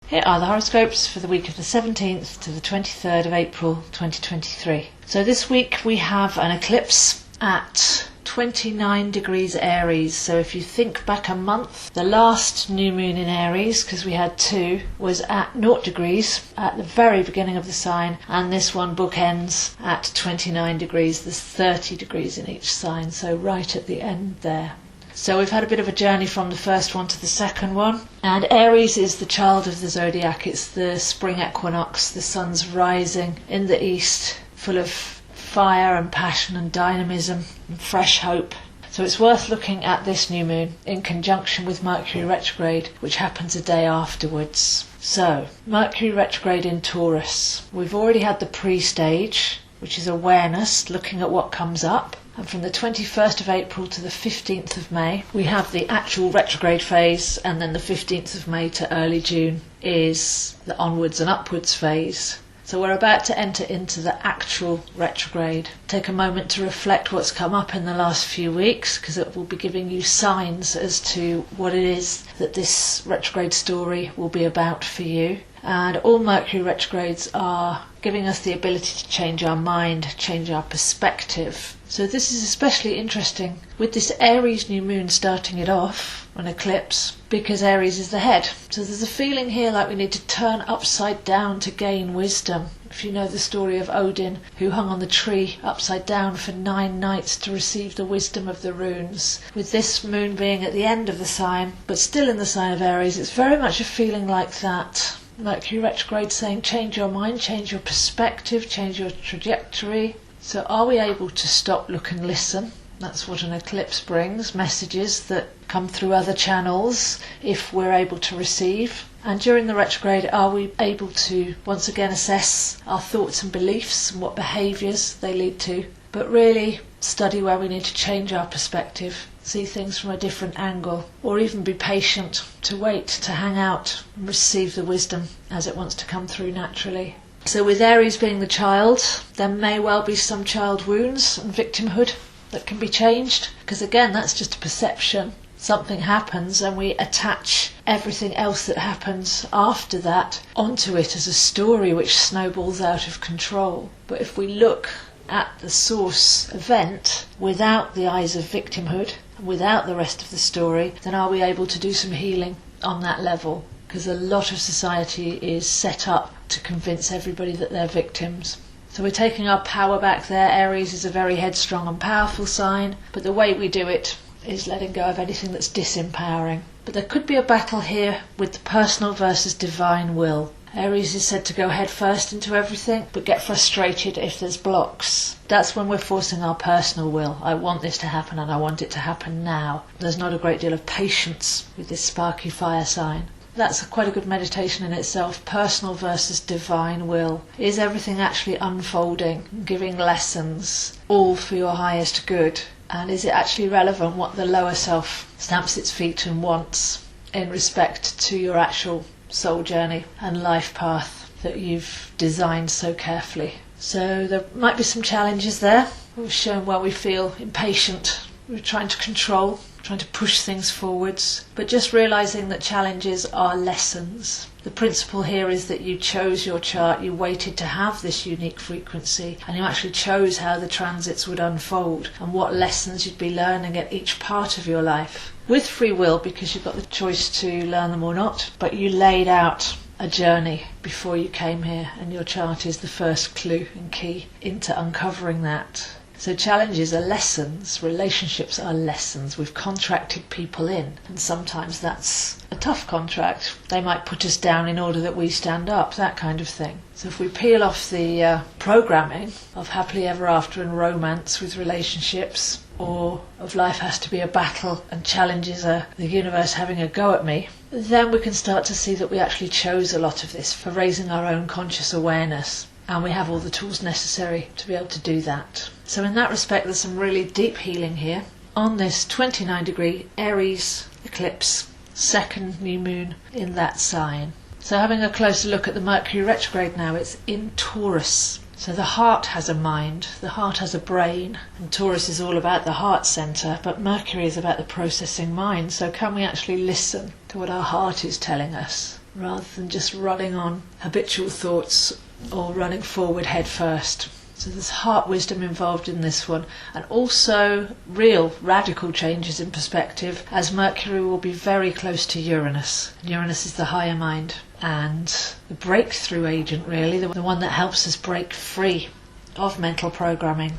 Here are the horoscopes for the week of the 17th to the 23rd of April 2023. So this week we have an eclipse at 29 degrees Aries. So if you think back a month, the last new moon in Aries, because we had two, was at 0 degrees at the very beginning of the sign, and this one bookends at 29 degrees. There's 30 degrees in each sign, so right at the end there. So we've had a bit of a journey from the first one to the second one. And Aries is the child of the zodiac. It's the spring equinox. The sun's rising in the east, full of fire and passion and dynamism and fresh hope. So it's worth looking at this new moon in conjunction with Mercury retrograde, which happens a day afterwards. So, Mercury retrograde in Taurus. We've already had the pre-stage, which is awareness, looking at what comes up. And from the 21st of April to the 15th of May, we have the actual retrograde phase, and then the 15th of May to early June is the onwards and upwards phase. So we're about to enter into the actual retrograde. Take a moment to reflect what's come up in the last few weeks, because it will be giving you signs as to what it is that this retrograde story will be about for you. And all Mercury retrogrades are giving us the ability to change our mind, change our perspective. So this is especially interesting with this Aries new moon starting it off, an eclipse, because Aries is the head. So there's a feeling here like we need to turn upside down to gain wisdom. If you know the story of Odin, who hung on the tree upside down for 9 nights to receive the wisdom of the runes. With this moon being at the end of the sign, but still in the sign of Aries, it's very much a feeling like that. Mercury retrograde saying change your mind, change your perspective, change your trajectory. So are we able to stop, look and listen? That's what an eclipse brings, messages that come through other channels if we're able to receive. And during the retrograde, are we able to once again assess our thoughts and beliefs and what behaviours they lead to, but really study where we need to change our perspective, see things from a different angle, or even be patient to wait, to hang out and receive the wisdom as it wants to come through naturally. So with Aries being the child, there may well be some child wounds and victimhood that can be changed, because again, that's just a perception. Something happens and we attach everything else that happens after that onto it as a story which snowballs out of control. But if we look at the source event without the eyes of victimhood, without the rest of the story, then are we able to do some healing on that level? Because a lot of society is set up to convince everybody that they're victims. So we're taking our power back there. Aries is a very headstrong and powerful sign, but the way we do it is letting go of anything that's disempowering. But there could be a battle here with the personal versus divine will. Aries is said to go head first into everything, but get frustrated if there's blocks. That's when we're forcing our personal will. I want this to happen and I want it to happen now. There's not a great deal of patience with this sparky fire sign. That's quite a good meditation in itself. Personal versus divine will. Is everything actually unfolding, giving lessons, all for your highest good? And is it actually relevant what the lower self stamps its feet and wants in respect to your actual soul journey and life path that you've designed so carefully? So there might be some challenges there. We've shown where we feel impatient. We're trying to control, trying to push things forwards, but just realising that challenges are lessons. The principle here is that you chose your chart, you waited to have this unique frequency, and you actually chose how the transits would unfold and what lessons you'd be learning at each part of your life. With free will, because you've got the choice to learn them or not, but you laid out a journey before you came here, and your chart is the first clue and key into uncovering that. So challenges are lessons, relationships are lessons. We've contracted people in, and sometimes that's a tough contract. They might put us down in order that we stand up, that kind of thing. So if we peel off the programming of happily ever after and romance with relationships, or of life has to be a battle and challenges are the universe having a go at me, then we can start to see that we actually chose a lot of this for raising our own conscious awareness. And we have all the tools necessary to be able to do that. So in that respect, there's some really deep healing here. On this 29 degree Aries eclipse, second new moon in that sign. So having a closer look at the Mercury retrograde now, it's in Taurus. So the heart has a mind, the heart has a brain, and Taurus is all about the heart centre, but Mercury is about the processing mind. So can we actually listen to what our heart is telling us? rather than just running on habitual thoughts or running forward head first. So there's heart wisdom involved in this one, and also real radical changes in perspective, as Mercury will be very close to Uranus. Uranus is the higher mind and the breakthrough agent, really, the one that helps us break free of mental programming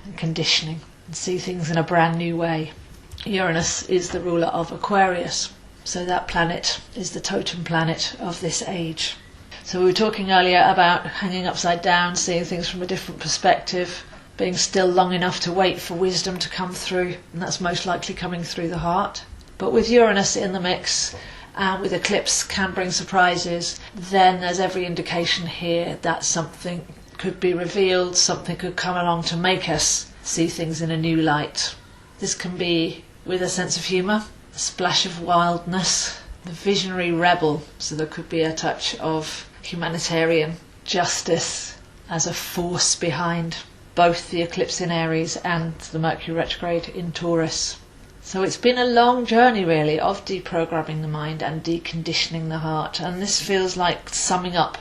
and conditioning and see things in a brand new way. Uranus is the ruler of Aquarius, so that planet is the totem planet of this age. So we were talking earlier about hanging upside down, seeing things from a different perspective, being still long enough to wait for wisdom to come through, and that's most likely coming through the heart. But with Uranus in the mix, and with eclipse can bring surprises, then there's every indication here that something could be revealed, something could come along to make us see things in a new light. This can be with a sense of humour, a splash of wildness, the visionary rebel, so there could be a touch of humanitarian justice as a force behind both the eclipse in Aries and the Mercury retrograde in Taurus. So it's been a long journey really of deprogramming the mind and deconditioning the heart, and this feels like summing up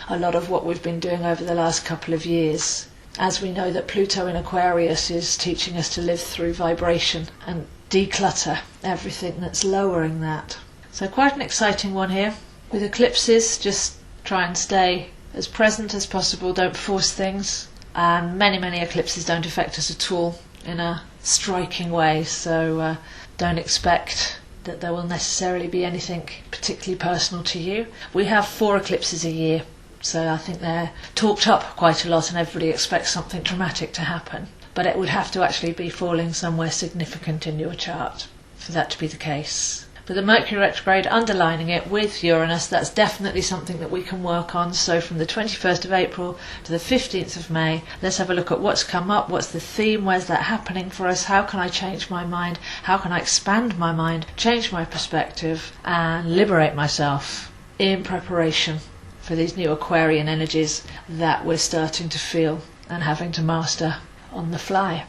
a lot of what we've been doing over the last couple of years, as we know that Pluto in Aquarius is teaching us to live through vibration and declutter everything that's lowering that. So quite an exciting one here. With eclipses, just try and stay as present as possible, don't force things, and many eclipses don't affect us at all in a striking way, so don't expect that there will necessarily be anything particularly personal to you. We have 4 eclipses a year, so I think they're talked up quite a lot and everybody expects something dramatic to happen, but it would have to actually be falling somewhere significant in your chart for that to be the case. But the Mercury retrograde underlining it with Uranus, that's definitely something that we can work on. So from the 21st of April to the 15th of May, let's have a look at what's come up, what's the theme, where's that happening for us, how can I change my mind, how can I expand my mind, change my perspective and liberate myself in preparation for these new Aquarian energies that we're starting to feel and having to master on the fly.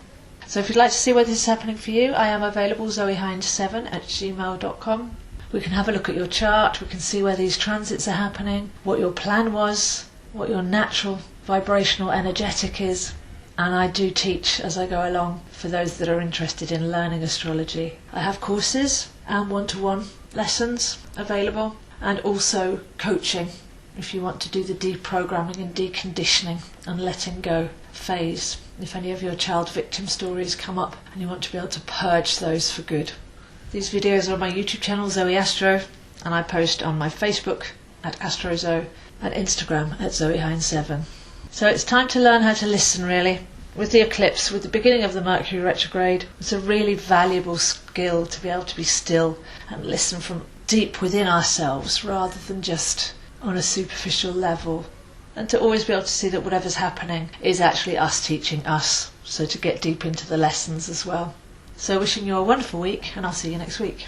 So if you'd like to see where this is happening for you, I am available, zoehind7@gmail.com. We can have a look at your chart, we can see where these transits are happening, what your plan was, what your natural vibrational energetic is, and I do teach as I go along for those that are interested in learning astrology. I have courses and one-to-one lessons available, and also coaching if you want to do the deprogramming and deconditioning and letting go phase. If any of your child victim stories come up and you want to be able to purge those for good. These videos are on my YouTube channel, zoeastro, and I post on my Facebook at astrozo and Instagram at zoehind7. So it's time to learn how to listen really. With the eclipse, with the beginning of the Mercury retrograde, it's a really valuable skill to be able to be still and listen from deep within ourselves rather than just on a superficial level, and to always be able to see that whatever's happening is actually us teaching us, so to get deep into the lessons as well. So wishing you a wonderful week, and I'll see you next week.